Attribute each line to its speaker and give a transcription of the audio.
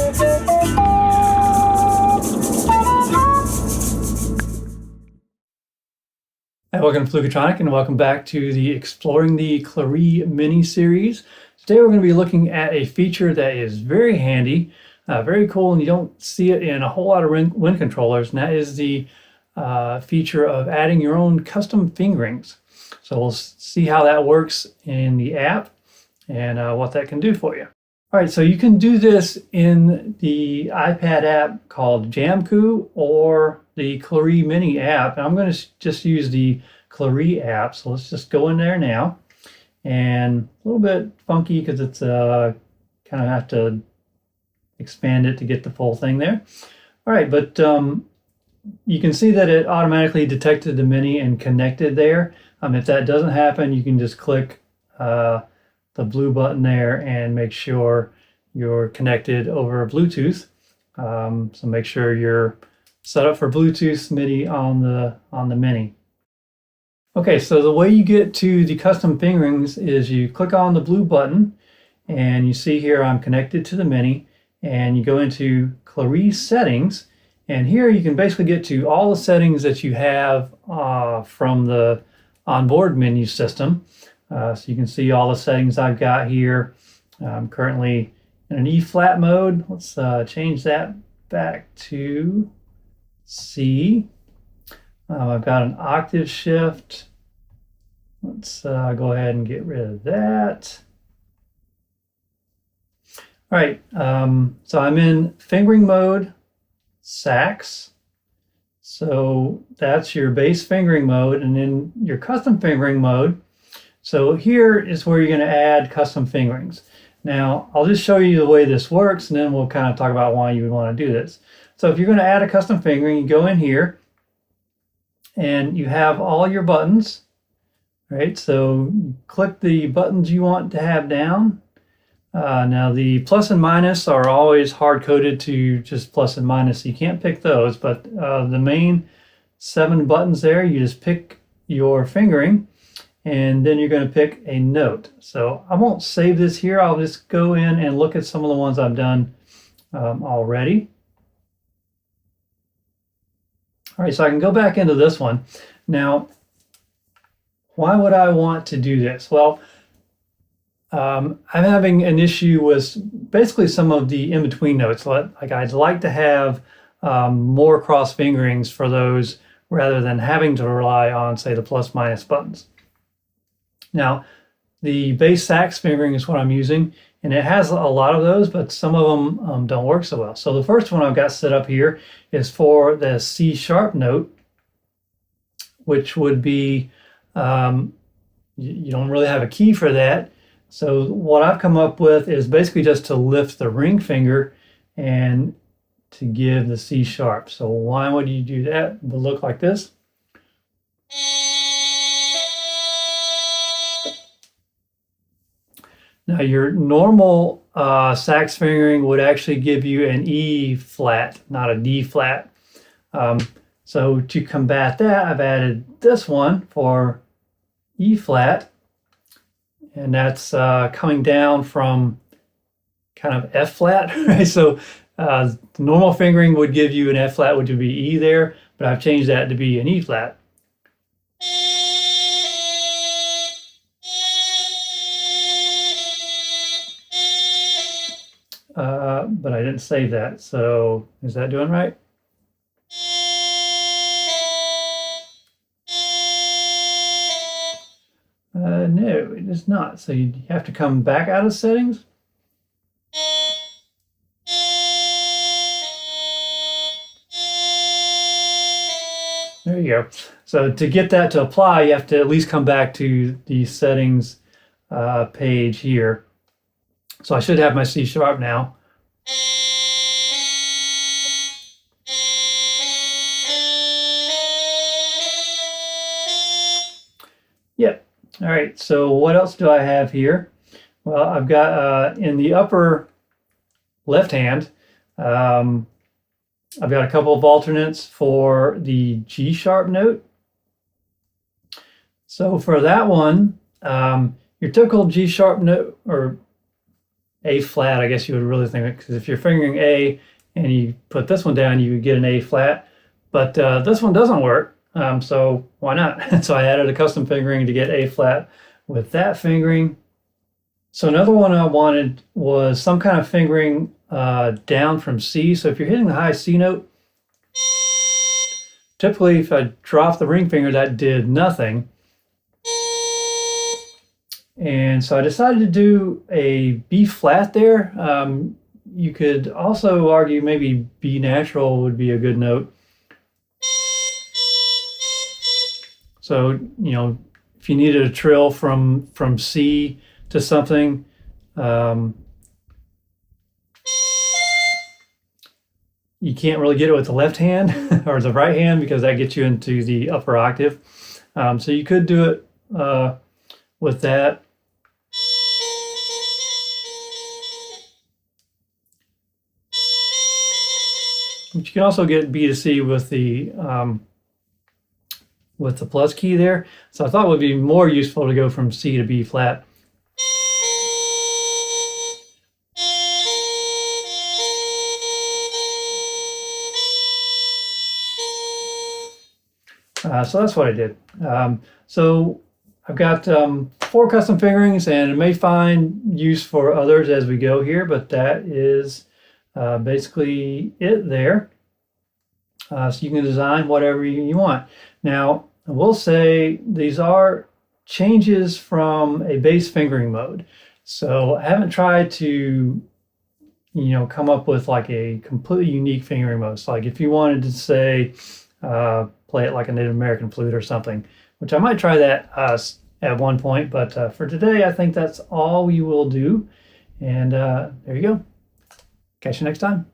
Speaker 1: Hi, welcome to Fluketronic and welcome back to the Exploring the Clarii mini series. Today we're going to be looking at a feature that is very handy, very cool, and you don't see it in a whole lot of wind controllers, and that is the feature of adding your own custom fingerings. So we'll see how that works in the app and what that can do for you. All right, so you can do this in the iPad app called Jamkoo or the clariimini app. And I'm going to just use the Clarii app. So let's just go in there now. And a little bit funky because it's kind of have to expand it to get the full thing there. All right, but you can see that it automatically detected the mini and connected there. If that doesn't happen, you can just click the blue button there and make sure you're connected over Bluetooth. So make sure you're set up for Bluetooth MIDI on the Mini. Okay, so the way you get to the custom fingerings is you click on the blue button and you see here I'm connected to the Mini, and you go into Clarii settings, and here you can basically get to all the settings that you have from the onboard menu system. So you can see all the settings I've got here. I'm currently in an E flat mode. Let's change that back to C. I've got an octave shift. Let's go ahead and get rid of that. All right, so I'm in fingering mode, sax. So that's your base fingering mode, and in your custom fingering mode, so here is where you're going to add custom fingerings. Now, I'll just show you the way this works, and then we'll kind of talk about why you would want to do this. So if you're going to add a custom fingering, you go in here, and you have all your buttons, right? So click the buttons you want to have down. Now, the plus and minus are always hard-coded to just plus and minus, so you can't pick those, but the main 7 buttons there, you just pick your fingering, and then you're going to pick a note. So I won't save this here. I'll just go in and look at some of the ones I've done already. All right, so I can go back into this one. Now, why would I want to do this? Well, I'm having an issue with basically some of the in-between notes. Like I'd like to have more cross fingerings for those rather than having to rely on, say, the plus minus buttons. Now, the bass sax fingering is what I'm using, and it has a lot of those, but some of them don't work so well. So the first one I've got set up here is for the C sharp note, which would be, you don't really have a key for that. So what I've come up with is basically just to lift the ring finger and to give the C sharp. So why would you do that? It would look like this. Now your normal sax fingering would actually give you an E flat, not a D flat. So to combat that, I've added this one for E flat, and that's coming down from kind of F flat, right? So the normal fingering would give you an F flat, which would be E there, but I've changed that to be an E flat. But I didn't save that, so is that doing right? No, it is not. So you have to come back out of settings. There you go. So to get that to apply, you have to at least come back to the settings page here. So I should have my C sharp now. Yep. All right. So what else do I have here? Well, I've got in the upper left hand, I've got a couple of alternates for the G sharp note. So for that one, your typical G sharp note, or A flat, I guess you would really think, because if you're fingering A and you put this one down, you would get an A flat. But this one doesn't work, so why not? So I added a custom fingering to get A flat with that fingering. So another one I wanted was some kind of fingering down from C. So if you're hitting the high C note, typically if I drop the ring finger, that did nothing. And so I decided to do a B flat there. You could also argue maybe B natural would be a good note. So, you know, if you needed a trill from C to something, you can't really get it with the left hand or the right hand because that gets you into the upper octave. So you could do it with that. But you can also get B to C with the plus key there. So I thought it would be more useful to go from C to B flat. So that's what I did. So I've got 4 custom fingerings, and it may find use for others as we go here, but that is basically it there. So you can design whatever you want. Now, I will say these are changes from a base fingering mode. So I haven't tried to, you know, come up with like a completely unique fingering mode. So like if you wanted to say, play it like a Native American flute or something, which I might try that at one point, but for today, I think that's all we will do. And there you go. Catch you next time.